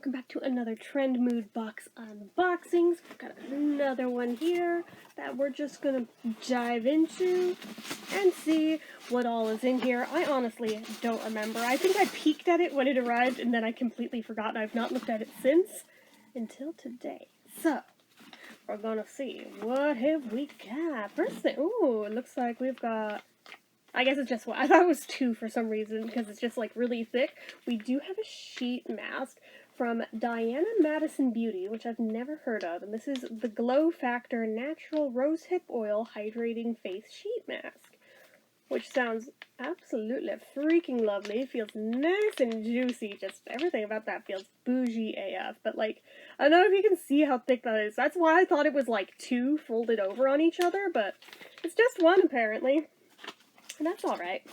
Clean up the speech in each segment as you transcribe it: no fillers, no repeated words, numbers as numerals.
welcome back to another Trendmood Box unboxings. We've got another one here that we're just gonna dive into and see what all is in here. I honestly don't remember. I think I peeked at it when it arrived and then I completely forgot and I've not looked at it since until today. So, we're gonna see what have we got. First thing, ooh, it looks like we've got, I guess it's just one. I thought it was two for some reason because it's just like really thick. We do have a sheet mask from Diana Madison Beauty, which I've never heard of. And this is the Glow Factor Natural Rosehip Oil Hydrating Face Sheet Mask, which sounds absolutely freaking lovely. Feels nice and juicy. Just everything about that feels bougie AF. But like, I don't know if you can see how thick that is. That's why I thought it was like two folded over on each other, but it's just one apparently. And that's alright.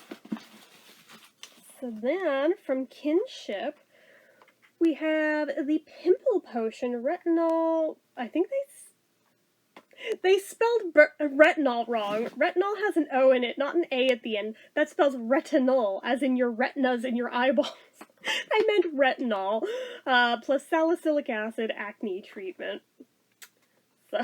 So then, from Kinship, we have the Pimple Potion Retinol. I think they spelled retinol wrong. Retinol has an O in it, not an A at the end. That spells retinol, as in your retinas in your eyeballs. I meant retinol, plus salicylic acid acne treatment. So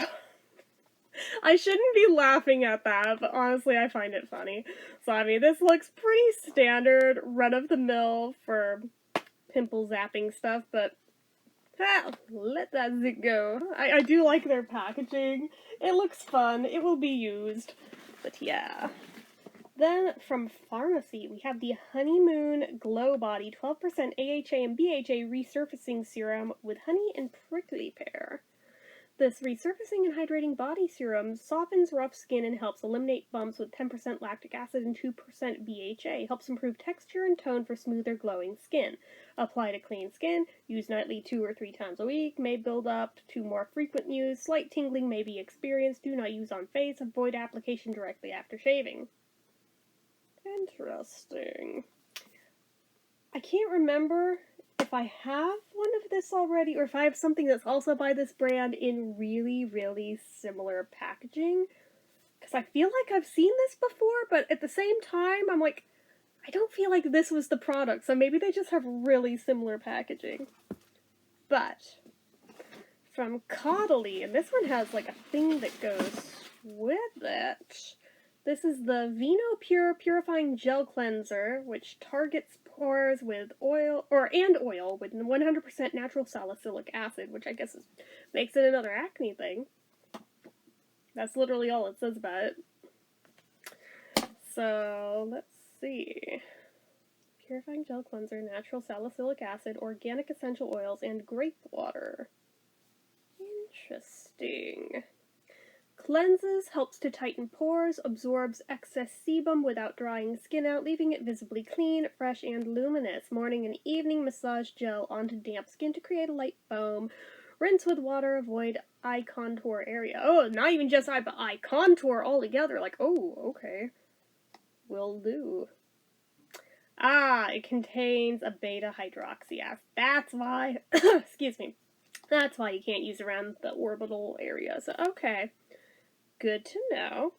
I shouldn't be laughing at that, but honestly I find it funny. So I mean, this looks pretty standard, run-of-the-mill for pimple zapping stuff, but let that zit go. I do like their packaging. It looks fun. It will be used. But yeah. Then from Pharmacy, we have the Honeymoon Glow Body 12% AHA and BHA Resurfacing Serum with honey and prickly pear. This resurfacing and hydrating body serum softens rough skin and helps eliminate bumps with 10% lactic acid and 2% BHA. Helps improve texture and tone for smoother, glowing skin. Apply to clean skin. Use nightly 2 or 3 times a week. May build up to more frequent use. Slight tingling may be experienced. Do not use on face. Avoid application directly after shaving. Interesting. I can't remember if I have one of this already, or if I have something that's also by this brand in really, really similar packaging. Because I feel like I've seen this before, but at the same time, I'm like, I don't feel like this was the product, so maybe they just have really similar packaging. But, from Caudalie, and this one has like a thing that goes with it. This is the Vino Pure Purifying Gel Cleanser, which targets pores with oil with 100% natural salicylic acid, which I guess makes it another acne thing. That's literally all it says about it. So, let's see. Purifying Gel Cleanser, natural salicylic acid, organic essential oils, and grape water. Interesting. Cleanses, helps to tighten pores, absorbs excess sebum without drying skin out, leaving it visibly clean, fresh, and luminous. Morning and evening massage gel onto damp skin to create a light foam. Rinse with water, avoid eye contour area. Oh, not even just eye, but eye contour altogether. Like, oh, okay. Will do. Ah, it contains a beta hydroxy acid. That's why, excuse me, that's why you can't use around the orbital area. So, okay. Good to know.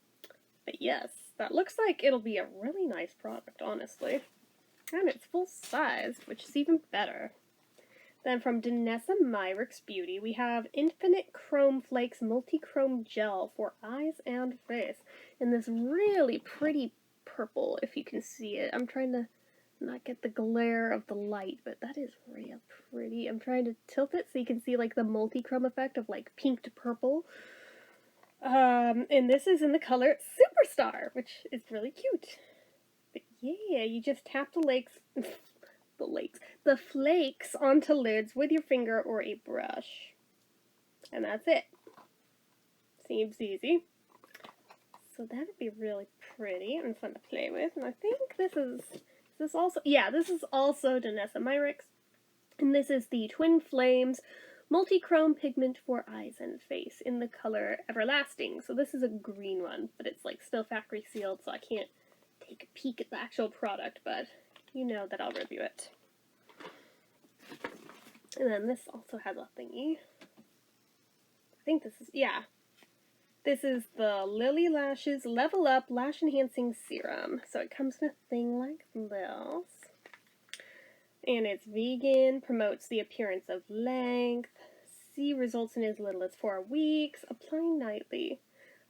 But yes, that looks like it'll be a really nice product, honestly. And it's full size, which is even better. Then from Danessa Myricks Beauty, we have Infinite Chrome Flakes Multi-Chrome Gel for eyes and face. In this really pretty purple, if you can see it. I'm trying to not get the glare of the light, but that is real pretty. I'm trying to tilt it so you can see like the multi-chrome effect of like pink to purple. And this is in the color Superstar, which is really cute. But yeah, you just tap the flakes onto lids with your finger or a brush. And that's it. Seems easy. So that'd be really pretty and fun to play with. And I think this is also Danessa Myricks. And this is the Twin Flames Multi-Chrome Pigment for Eyes and Face in the color Everlasting. So this is a green one, but it's like still factory sealed, so I can't take a peek at the actual product, but you know that I'll review it. And then this also has a thingy. I think this is, yeah. This is the Lily Lashes Level Up Lash Enhancing Serum. So it comes in a thing like this. and it's vegan, promotes the appearance of length. C results in as little as 4 weeks, applying nightly.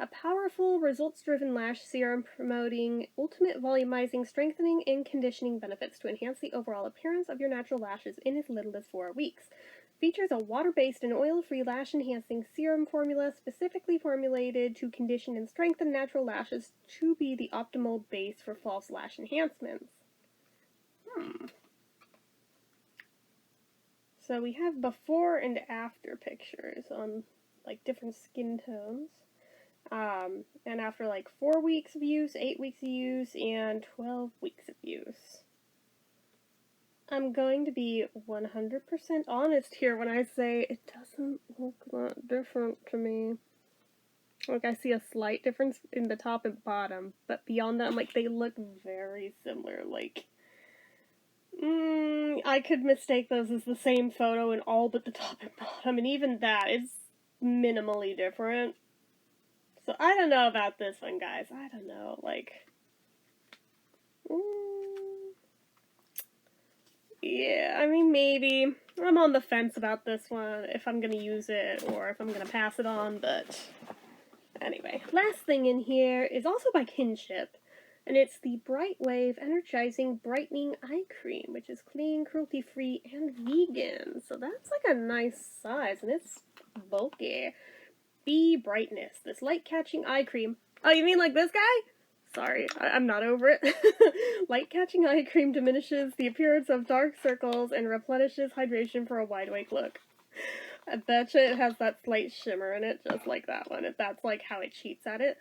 A powerful, results-driven lash serum promoting ultimate volumizing, strengthening, and conditioning benefits to enhance the overall appearance of your natural lashes in as little as 4 weeks. Features a water-based and oil-free lash-enhancing serum formula specifically formulated to condition and strengthen natural lashes to be the optimal base for false lash enhancements. So we have before and after pictures on like different skin tones. And after like 4 weeks of use, 8 weeks of use, and 12 weeks of use. I'm going to be 100% honest here when I say it doesn't look that different to me. Like, I see a slight difference in the top and bottom, but beyond that, like, they look very similar. Like, I could mistake those as the same photo in all but the top and bottom, and even that is minimally different. So I don't know about this one, guys. I don't know, like, yeah, I mean, maybe. I'm on the fence about this one, if I'm gonna use it, or if I'm gonna pass it on, but anyway. Last thing in here is also by Kinship, and it's the Bright Wave Energizing Brightening Eye Cream, which is clean, cruelty-free, and vegan. So that's like a nice size, and it's bulky. B Brightness, this light-catching eye cream. Oh, you mean like this guy? Sorry, I'm not over it. Light-catching eye cream diminishes the appearance of dark circles and replenishes hydration for a wide-awake look. I betcha it has that slight shimmer in it, just like that one, if that's like how it cheats at it.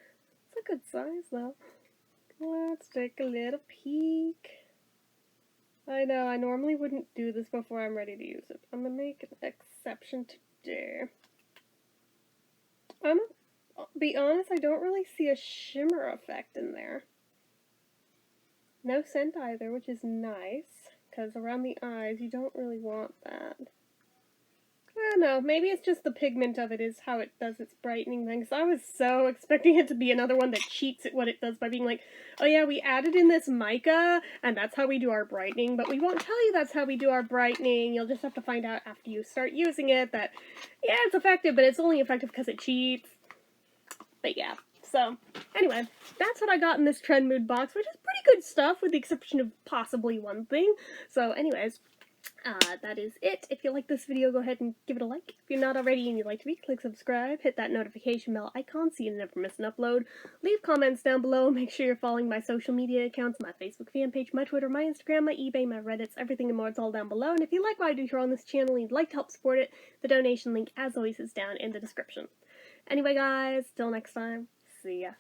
It's a good size, though. Let's take a little peek. I know, I normally wouldn't do this before I'm ready to use it. I'm gonna make an exception today. I'm gonna be honest, I don't really see a shimmer effect in there. No scent either, which is nice, because around the eyes you don't really want that. I don't know, maybe it's just the pigment of it is how it does its brightening thing, because I was so expecting it to be another one that cheats at what it does by being like, oh yeah, we added in this mica, and that's how we do our brightening, but we won't tell you that's how we do our brightening. You'll just have to find out after you start using it that, yeah, it's effective, but it's only effective because it cheats. But yeah, so anyway, that's what I got in this Trendmood box, which is pretty good stuff, with the exception of possibly one thing. So anyways, that is it. If you like this video, go ahead and give it a like. If you're not already and you'd like to be, click subscribe, hit that notification bell icon so you never miss an upload. Leave comments down below. Make sure you're following my social media accounts, my Facebook fan page, my Twitter, my Instagram, my eBay, my Reddits, everything and more. It's all down below. And if you like what I do here on this channel and you'd like to help support it, the donation link, as always, is down in the description. Anyway, guys, till next time, see ya.